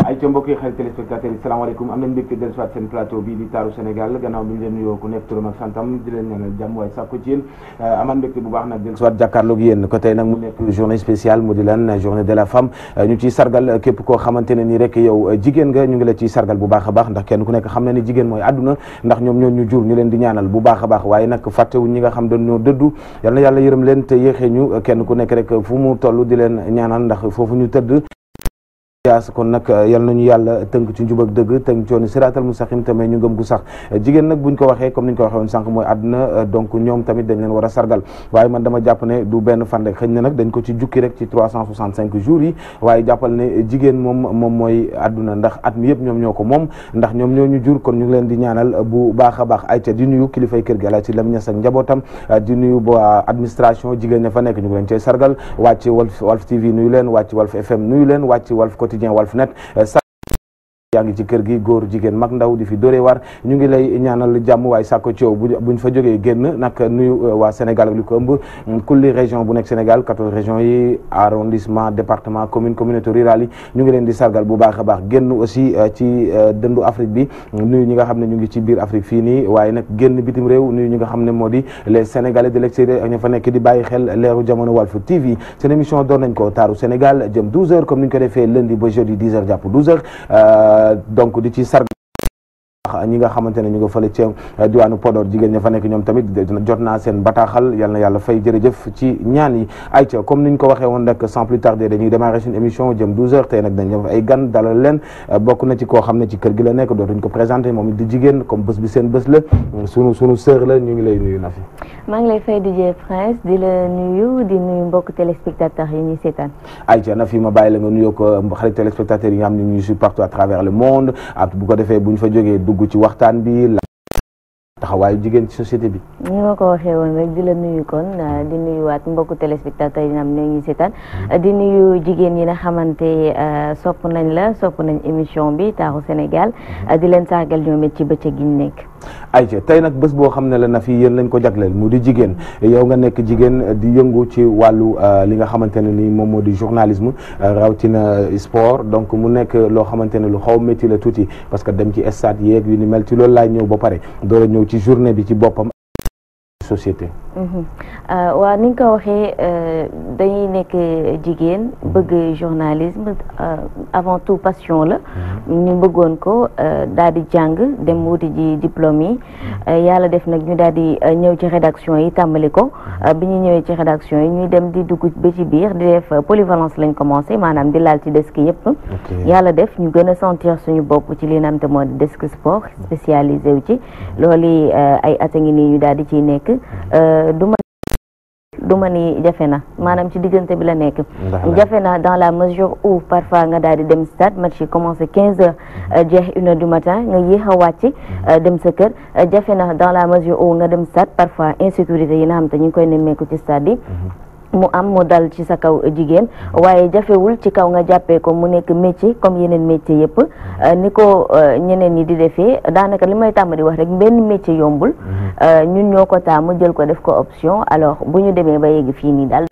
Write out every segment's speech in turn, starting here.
ay ca mbokk yi xarit téléspectateurs yi salaamaaleykum am nañ mbégte dellu soit seen plateau bii di taaru Sénégal gannaaw bi ñu leen nuyoo ku nekk turam ak santam di leen ñaanal jàmm waaye sàkku ci yéen amaan mbégte bu baax nag dellu soit jàkkaarloog yéen ko tey nag mu nekk journée spéciale mu di lan journée de la femme ñu ciy sargal képp koo xamante ne nii rek yow jigéen nga ñu ngi la ciy sargal bu baax a baax ndax kenn ku nekk xam na ni jigéen mooy àdduna ndax ñoom ñoo ñu jur ñu leen di ñaanal bu baax a baax waaye nag fàttewuñ ñi nga xam dañ ñoo dëddu yal na yàlla yërëm leen te yéexee ñu kenn ku nekk rek fu mu toll di leen ñaanal ndax foofu ñu tëdd kon nag yal nañu yàlla tënk ci njub ak dëgg tënk cooni siraatal mustaqim tamit ñu ngëm gu sax jigéen nag buñ ko waxee comme niñ ko waxee woon sànq mooy àdduna donc ñoom tamit dañ leen war a sargal waaye man dama jàpp ne du benn fan rek xëy na nag dañ ko ci jukki rek ci 365 jours yi waaye jàppal ne jigéen moom mooy àdduna ndax at mi yëpp ñoom ñoo ko moom ndax ñoom ñoo ñu jur kon ñu ngi leen di ñaanal bu baax a baax ayca di nuyu kilifay kër gi Alaaji Lam Ñas ak njabootam di nuyu ba administration jigéen ña fa nekk ñu ngi leen cay sargal wàcc Walf TV nuyu leen wàcc Walf FM nuyu leen wàcc Walf Walf Net yaa ngi ci kër gi góor jigéen mag ndaw di fi dóore war ñu ngi lay ñaanal jàmm waaye sàkko coow buñ fa jógee génn nag nuyu waa Sénégal ak li ko ëmb kulli région bu nekk Sénégal 14 régions yi arrondissement département commune communauté rurale yi ñu ngi leen di sargal bu baax a baax génn aussi ci dëndu Afrique bi nuyu ñi nga xam ne ñu ngi ci biir Afrique fii nii waaye nag génn bitim réew nuyu ñi nga xam ne moo di les Sénégalais de l'extérieur ak ña fa nekk di bàyyi xel leeru jamono Walf TV seen émission doon nañ ko taaru Sénégal jëm 12h comme ni ñu ko defee lundi ba jeudi 10h jàpp 12h donc di ci sargal ñi nga xamante ne ñu nga fële ci diwaanu Podor jigéen ña fa nekk ñoom tamit jot naa seen bataaxal yal na yàlla fay jërëjëf ci ñaan yi ayca comme ni ñu ko waxee woon nag sans plus tarder dañuy démarrer suñu émission jëm 12h tey nag dañ def ay gan dalal leen bokk na ci koo xam ne ci kër gi la nekk dootuñ ko présenté moom it di jigéen comme bés bi seen bés la sunu sœur la ñu ngi lay nuyu Nafi. maa ngi lay fay DJ Prince di la nuyu di nuyu mbokk téléspectateurs yi ñuy seetaan. ayca Nafi ma bàyyi la nga nuyoo ko xarit téléspectateurs yi nga xam ne ñu suivent partout à travers le monde ak bu ko defee bu ñu fa jógee dugg ci waxtaan bi la taxawaayu jigéen ci société bi. ni ma ko waxee woon rek di la nuyu kon di nuyuwaat mbokku téléspectateurs yi nga xam ne ñuy seetaan di nuyu jigéen yi nga xamante sopp nañ émission bi taaru Sénégal di leen sargal ñoom it ci bëccëg gi ñu nekk. ayca tey nag bés boo xam ne la na fi yéen lañ ko jagleel mu di jigéen yow nga nekk jigéen di yëngu ci wàllu li nga xamante ne ni moom moo di journalisme rawatina sport donc mu nekk loo xamante ne lu xaw métti la tuuti parce que dem ci stade yeeg yu ni mel ci loolu laay ñëw ba pare door a ñëw ci journée bi ci boppam société. waaw ni nga ko waxee dañuy nekk jigéen bëgg journalisme avant tout passion la ñu bëggoon ko daal di jàng dem wuti ji diplôme yi yàlla def nag ñu daal di ñëw ci rédaction yi tàmbali ko bi ñu ñëwee ci rédaction yi ñuy dem di dugg ba ci biir di def polyvalence lañ commencé maanaam di laal ci desk yëpp yàlla def ñu gën a sentir suñu bopp ci li nam te moo di desk sport spécialisé wu ci loolu ay at a ngi nii ñu daal di ciy nekk du ma ni jafe na maanaam ci diggante bi la nekk jafe na dans la mesure où parfois nga daal di dem stade match yi commencé 15h jeex 1h du matin nga yéex a wàcc dem sa kër jafe na dans la mesure où nga dem stade parfois insécurité yi nga xam te ñu ngi koy nemmeeku ci stade yi mu dal ci sa kaw jigéen waaye jafewul ci kaw nga jàppee ko mu nekk métier comme yeneen métier yëpp ni ko ñeneen ñi di defee daanaka li may tàmm di wax rek benn métier yombul ñun ñoo ko taamu jël ko def ko option alors bu ñu demee ba yegg fii nii daal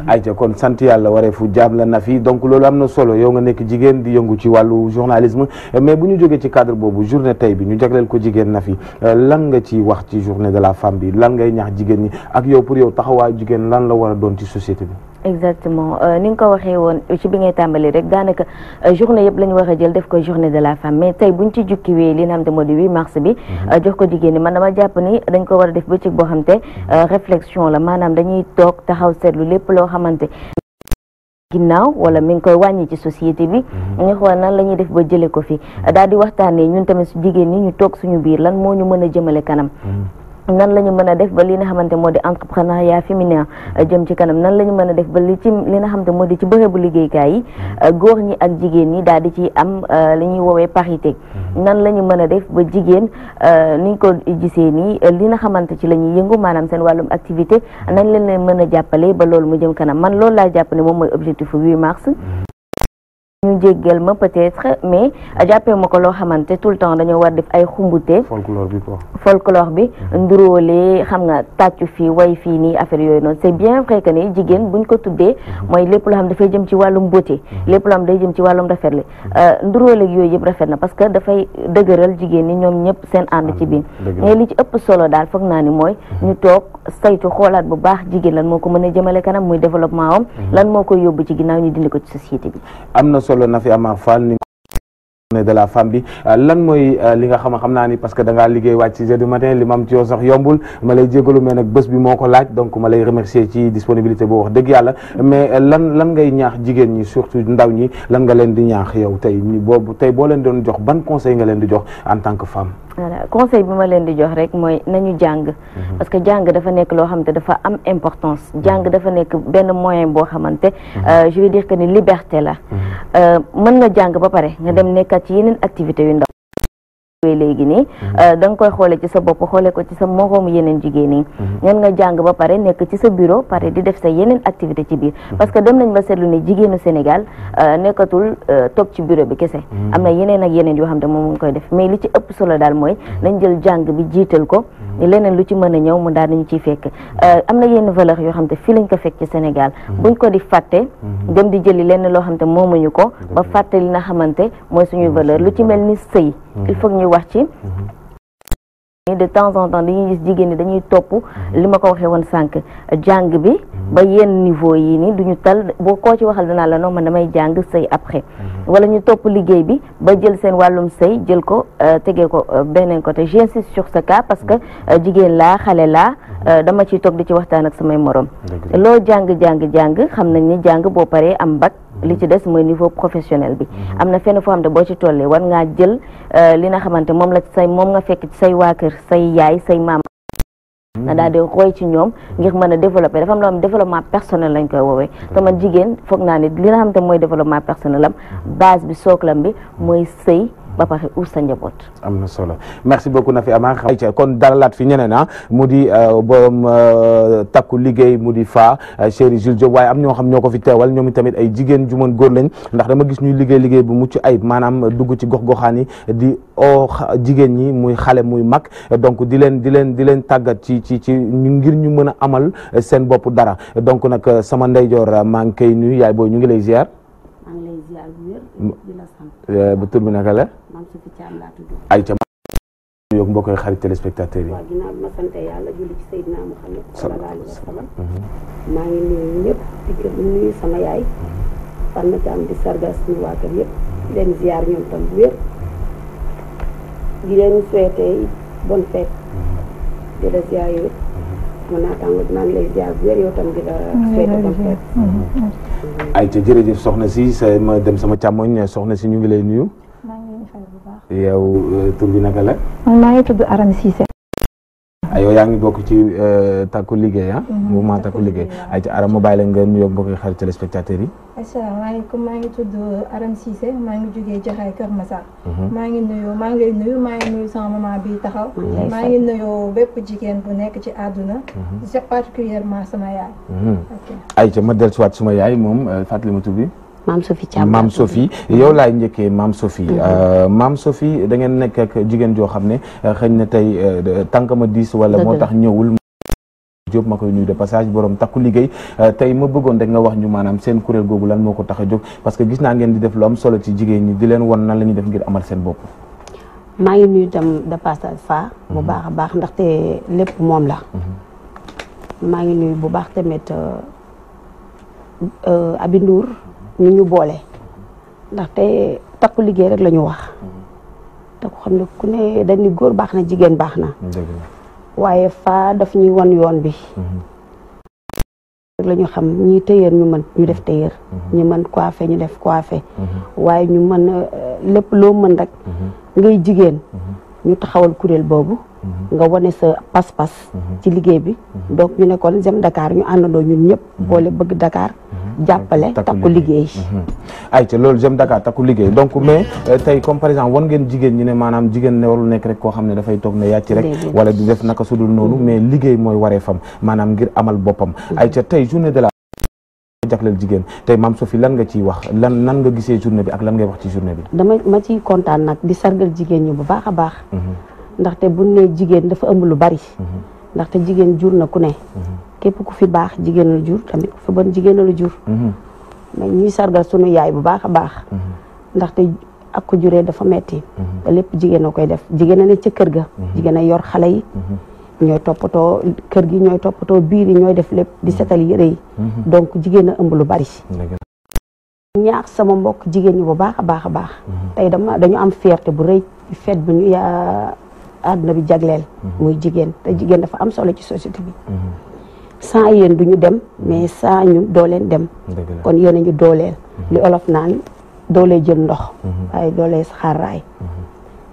ayca kon sant yàlla waree fu jaam la na fi donc loolu am na solo yow nga nekk jigéen di yëngu ci wàllu journalisme mais bu ñu jógee ci cadre boobu journée tey bi ñu jagleel ko jigéen na fi lan nga ci wax ci journée de la femme bi lan ngay ñaax jigéen ñi ak yow pour yow taxawaayu jigéen lan la war a doon ci société bi. exactement ni nga ko waxee woon ci bi ngay tàmbali rek daanaka journée yëpp la ñu war a jël def ko journée de la femme mais tey buñ ci jukkiwee li nga xam te moo di 8 mars bi jox ko jigéen ñi man dama jàpp ni dañ ko war a def bëccëg boo xam te réflexion la maanaam dañuy toog taxaw seetlu lépp loo xamante ginnaaw wala mi ngi koy wàññi ci société bi ñu xool nan la ñuy def ba jëlee ko fi daal di waxtaanee ñun tamit su jigéen ñi ñu toog suñu biir lan moo ñu mën a jëmale kanam nan la ñu mën a def ba li nga xamante moo di entrepreneuriat féminin jëm ci kanam nan la ñu mën a def ba li nga xamante moo di ci bërëbu liggéeykaay yi góor ñi ak jigéen ñi daal di ci am li ñuy woowee parité nan la ñu mën a def ba jigéen niñ ko gisee nii li nga xamante ci la ñuy yëngu maanaam seen wàllum activité nañ leen mën a jàppale ba loolu mu jëm kanam man loolu laa jàpp ne moom mooy objectif 8 mars ñu jéggal ma peut-être mais jàppee ma ko loo xamante tout le temps dañoo war def ay xumbute folklore bi nduróole xam nga tàccu fii way fii nii affaire yooyu noonu c'est bien vrai que ni jigéen buñ ko tuddee mooy lépp loo xam dafay jëm ci wàllum beauté lépp loo xam day jëm ci wàllum rafetli nduróole yooyu yëpp rafet na parce que dafay dëgëral jigéen ñi ñoom ñëpp seen ànd ci biir mais li ci ëpp solo daal foog naa ni mooy ñu toog saytu xoolaat bu baax jigéen lan moo ko mën a jëmale kanam muy développement am lan moo koy yóbbu ci ginnaaw ñu dindi ko ci société bi. am na solo Nafi Amar Fall ni de la femme bi lan mooy li nga xam naa ni parce que da ngaa liggéey wàcc 6 heures du matin li ma am ci yow sax yombul ma lay jégalu mais nag bés bi moo ko laaj donc ma lay remercier ci disponibilité boo wax dëgg yàlla mais lan ngay ñaax jigéen ñi surtout ndaw ñi lan nga leen di ñaax yow tey boo leen doon jox ban conseil nga leen di jox en tant que femme. voilà conseil bi ma leen di jox rek mooy nañu jàng parce que jàng dafa nekk loo xamante dafa am importance jàng dafa nekk benn moyen boo xamante je veux dire que ni liberté la mën nga jàng ba pare nga dem nekkat ci yeneen activités yu ndaw léegi nii da nga koy xoole ci sa bopp xoole ko ci sa moroomu yeneen jigéen yi ngeen nga jàng ba pare nekk ci sa bureau pare di def sa yeneen activité ci biir parce que dem nañ ba seetlu ne jigéenu Sénégal nekkatul toog ci bureau bi kese am na yeneen ak yeneen yoo xam ne moom mu ngi koy def mais li ci ëpp solo daal mooy nañ jël jàng bi jiital ko leneen lu ci mën a ñëw mu daal nañu ciy fekk am na yenn valeur yoo xam te fii lañ ko fekk ci Sénégal buñ ko di fàtte dem di jëli lenn loo xam te moomuñu ko ba fàtte li nga xamante mooy suñuy valeur lu ci mel ni sëy il faut ñu wax ci de temps en temps dañuy gis jigéen ñi dañuy topp li ma ko waxee woon sànq jàng bi ba yenn niveau yi ni duñu tal boo koo ci waxal danaa la non man damay jàng sëy après wala ñu topp liggéey bi ba jël seen wàllum sëy jël ko tegee ko beneen côté j'insiste sur ce cas parce que jigéen laa xale laa dama ciy toog di ci waxtaan ak samay morom loo jàng xam nañ ni jàng boo paree am bac li ci des mooy niveau professionnel bi am na fenn foo xam ne boo ci tollee war ngaa jël li nga xamante moom nga fekk ci say waa kër say yaay say maam nga daal di roy ci ñoom ngir mën a développer dafa am loo xam développement personnel lañ koy woowee te man jigéen foog naa ne li nga xamante mooy développement personnel am base bi sooklam bi mooy sëy ba pare uur sa njaboot. am na solo merci beaucoup Nafi Amar kon dalalaat fi ñeneen mu di borom takku liggéey mu di fa chéri Jules Diop waaye am ñoo xam ñoo ko fi teewal ñoom tamit ay jigéen ju mën góor lañ ndax dama gis ñuy liggéey bu mucc ayib maanaam dugg ci gox-goxaan yi di jigéen ñi muy xale muy mag donc di leen tàggat ci ngir ñu mën a amal seen bopp dara donc nag sama ndeyjoor maa ngi koy nuyu yaay booy ñu ngi lay ziar. maa ngi lay ziar bu wér di la sant. bu tur bi naka la. Mame Sophie Thiam laa tudd. ayca yow mbokk yi xarit téléspectateurs yi. waaw ginnaaw bi ma sant yàlla julli ci Seydina Muhammad sallallahu alayhi wa sallam. maa ngi nuyu ñëpp di nuyu sama yaay. Fatma Thiam di sargal suñu waa kër yëpp di leen ziar ñoom tam bu wér. di leen souhaiter bonne fête. di la ziar yow it. ma naataango dinaa lay ziar bu wér yow tam di la souhaiter bonne fête. ayca jërëjëf soxna si ma dem sama càmmoñ soxna si ñu ngi lay nuyu. maa ngi leen di fay bu baax. yow tur bi naka la. man maa ngi tudd Aram Cissé. yow yaa ngi bokk ci takku liggéey mouvement takku liggéey ayca Aram ma bàyyi la nga nuyoo mbokk xarit téléspectateurs yi. asalaamaaleykum maa ngi tudd Aram Cissé maa ngi jógee Jaxaay Kër Massar. maa ngi lay nuyu sama maman bi taxaw. maa ngi nuyu bépp jigéen bu nekk ci àdduna. c'est particulièrement sama yaay. ayca ma dellusiwaat suma yaay moom fàttali ma tur bi. Mame Sophie Thiam Mame Sophie yow laay njëkkee Mame Sophie. Mame Sophie da ngeen nekk ak jigéen joo xam ne xëy na tey tànk ma diis wala moo tax ñëwul. Diop ma koy nuyu de passage borom takku liggéey tey ma bëggoon rek nga wax ñu maanaam seen kuréel googu lan moo ko tax a jóg parce que gis naa ngeen di def lu am solo ci jigéen ñi di leen won nan la ñuy def ngir amal seen bopp. maa ngi nuyu itam de passage fa bu baax a baax ndaxte lépp moom la. maa ngi nuyu bu baax tamit Abi Ndour ñu boole ndaxte takku liggéey rek la ñu wax te ko xam ne ku ne dañ ni góor baax na jigéen baax na waaye fa daf ñuy wan yoon bi rek la ñu xam ñi tëyër ñu mën ñu def tëyër ñu mën coiffé ñu def coiffé waaye ñu mën lépp loo mën rek ngay jigéen ñu taxawal kuréel boobu nga wane sa pas-pas ci liggéey bi donc ñu nekkoon J'aime Dakar ñu àndandoo ñun ñëpp boole bëgg Dakar jàppale takku liggéey ayca loolu J'aime Dakar takku liggéey donc mais tey comme par exemple wan ngeen jigéen ñi ne maanaam jigéen ne warul nekk rek koo xam ne dafay toog ne yàcc rek wala di def naka sudul noonu mais liggéey mooy waree fam maanaam ngir amal boppam ayca tey journée de la jagleel jigéen tey Mame Sophie lan nga ciy wax nan nga gisee journée bi ak lan ngay wax ci journée bi. ma ciy kontaan nag di sargal jigéen ñi bu baax a baax. ndaxte bu ne jigéen dafa ëmb lu bari. ndaxte jigéen jur na ku ne. képp ku fi baax jigéen la jur tamit ku fi bon jigéen la jur. mais ñuy sargal sunu yaay bu baax a baax. ndaxte ak ko juree dafa metti te lépp jigéen a koy def jigéen a ne ca kër ga. jigéen a yor xale yi. ñooy toppatoo kër gi ñooy toppatoo biir yi ñooy def lépp di setal yére yi. donc jigéen a ëmb lu bari. ñaax sama mbokk jigéen ñi bu baax a baax a baax. tey dañu am fierté bu rëy ci fête bu ñu àdduna bi jagleel. muy jigéen te jigéen dafa am solo ci société bi. sans yéen du ñu dem mais sans ñun doo leen dem. kon yéen a ñu dooleel. li olof naan doolee jël ndox. waaye doolee xaaraay.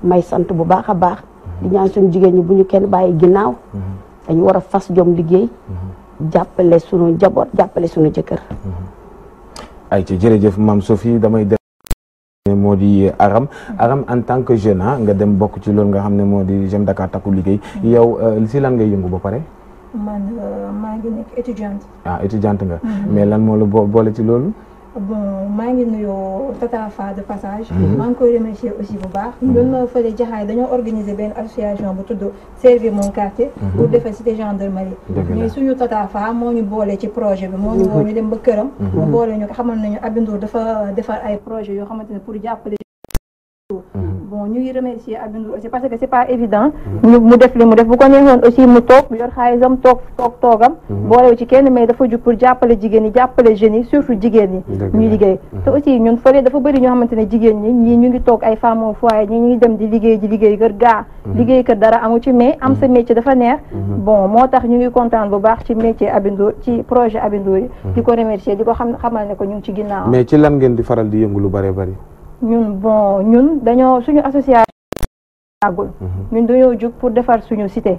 may sant bu baax a baax. di ñaan suñu jigéen ñi bu ñu kenn bàyyi ginnaaw. dañu war a fas jom liggéey. jàppale suñu njaboot jàppale suñu jëkkër. ay ci jërëjëf Mame Sophie damay dem moo di Aram en tant que jeune nga dem bokk ci loolu nga xam ne moo di J'aime Dakar takku liggéey yow si lan ngay yëngu ba pare. man maa ngi nekk étudiante. étudiante nga. mais lan moo la boole ci loolu. bon maa ngi nuyoo Tata Fa de passage. maa ngi koy remercier aussi bu baax. ñun fële Jaxaay dañoo organiser benn association bu tudd Servir mon quartier. pour defar cité gendarmerie. mais suñu Tata Fa moo ñu boole ci projet bi moo ñu woo ñu dem ba këram. mu boole ñu ko xamal nañu Aby Ndour dafa defar ay projet yoo xamante ne pour jàppale. bon ñu ngi remercier Aby Ndour aussi parce que c'est pas évident mu def li mu def bu ko neexoon aussi mu toog yor xaalisam toogam boolewu ci kenn mais dafa jug pour jàppale jigéen ñi jàppale jeunes yi surtout jigéen ñi ñuy liggéey te aussi ñun fële dafa bëri ñoo xamante ne jigéen ñi ñii ñu ngi toog ay femmes au foyer ñi ñu ngi dem di liggéey kër gaa liggéey kër dara amu ci mais am sa métier dafa neex bon moo tax ñu ngi kontaan bu baax ci métier Aby Ndour ci projet Aby Ndour yi di ko remercier di ko xamal ne ko ñu ngi ci ginnaaw. mais ci lan ngeen di faral di yëngu lu bari ñun dañoo suñu association àggul ñun dañoo jug pour defar suñu cité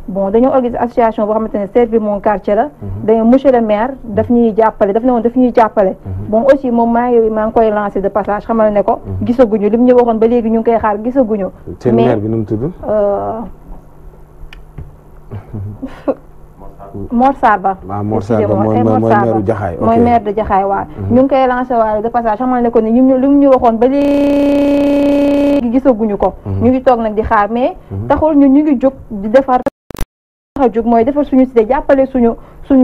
bon dañoo organiser association boo xamante ne Servir mon quartier la dañoo monsieur le maire daf ñuy jàppale bon aussi moom maa ngi koy lancé de passage xamal ne ko gisaguñu lim ñu waxoon ba léegi ñu ngi koy xaar gisaguñu seen maire bi nu mu tudd Mor Sarr Ba Mor Sarr Ba mooy maire Jaxaay mooy maire de Jaxaay waaw ñu ngi koy lancé waale de passage xamal ne ko ni ñu li mu ñu waxoon ba léegi gisaguñu ko ñu ngi toog nag di xaar mais taxul ñu ngi jóg di defar mooy defar suñu cité jàppale suñu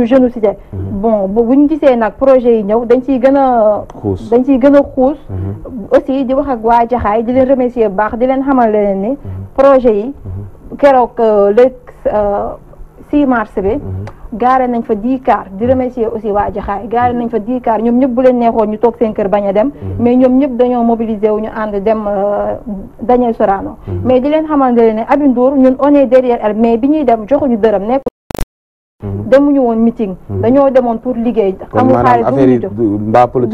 jeune cité bon bu ñu gisee nag projet yi ñëw dañ ciy gën a xuus aussi di wax ak waa Jaxaay di leen remercier bu baax di leen xamal leen ni projet yi keroog le 6 mars bi gaare nañ fa 10 cars di remercier aussi waa Jaxaay gaare nañ fa 10 cars ñoom ñëpp bu leen neexoon ñu toog seen kër bañ a dem mais ñoom ñëpp dañoo mobiliser wu ñu ànd dem Daniel Sorano mais di leen xamante ne Aby Ndour ñun on est derrière elle mais bi ñuy dem joxuñu dërëm nekk demuñu woon meeting dañoo demoon pour liggéey amul xaalis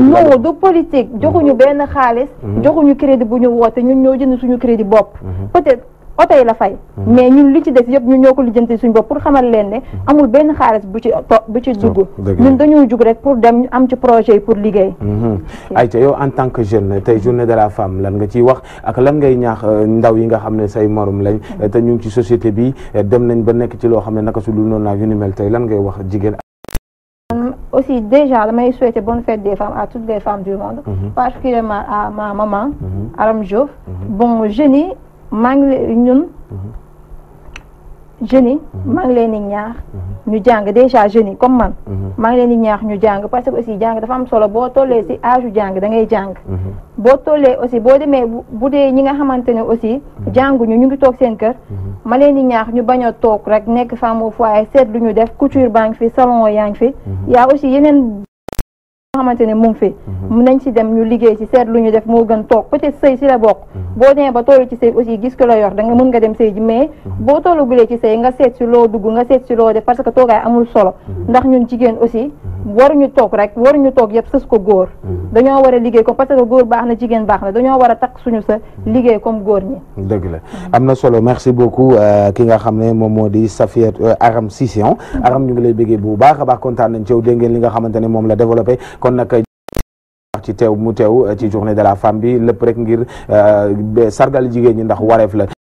non du politique joxuñu benn xaalis joxuñu crédit bu ñu woote ñun ñoo jënd suñu crédit bopp peut-être oto yi la fay mais ñun li ci des yëpp ñun ñoo ko lijjanti suñu bopp pour xamal leen ne amul benn xaalis bu ci dugg ñun dañoo jug rek pour dem am ci projet yi pour liggéey ayca yow en tant que jeune tey journée de la femme lan nga ciy wax ak lan ngay ñaax ndaw yi nga xam ne say morom lañ te ñu ngi ci société bi dem nañ ba nekk ci loo xam ne naka su dul noonu naa yu ni mel tey lan ngay wax jigéen aussi déjà damay souhaiter bonne fête des femmes à toutes les femmes du monde particulièrement à ma maman Aram Diouf bon jeunes yi maa ngi leen jeunes yi maa ngi leen di ñaax ñu jàng déjà jeunes yi comme man maa ngi leen di ñaax ñu jàng parce que aussi jàng dafa am solo boo tollee ci âge u jàng da ngay jàng boo tollee aussi boo demee bu dee ñi nga xamante ne aussi jànguñu ñu ngi toog seen kër ma leen di ñaax ñu bañ a toog rek nekk femme au foyer seet lu ñu def couture baa ngi fi salon yaa ngi fi yaa aussi yeneen xamante ne mu ngi fi mun nañ ci dem ñu liggéey ci seet lu ñu def moo gën toog peut-être sëy ci la bokk boo demee ba tollu ci sëy aussi gis ko la yor da nga mën nga dem sëy ji mais boo tollu gulee ci sëy nga seet ci loo dugg nga seet ci loo def parce que toogaay amul solo ndax ñun jigéen aussi waruñu toog rek waruñu toog yëpp sës ko góor dañoo war a liggéey ko parce que góor baax na jigéen baax na dañoo war a takk suñu sa liggéey comme góor ñi dëgg la am na solo merci beaucoup ki nga xam ne moom moo di Safiet Aram Cissé Aram ñu ngi lay béggee bu baax a baax kontaan nañ ci yow dégg ngeen li nga xamante ne moom la développé kon nag ci teew mu teew ci journée de la femme bi lépp rek ngir sargal jigéen ñi ndax wareef la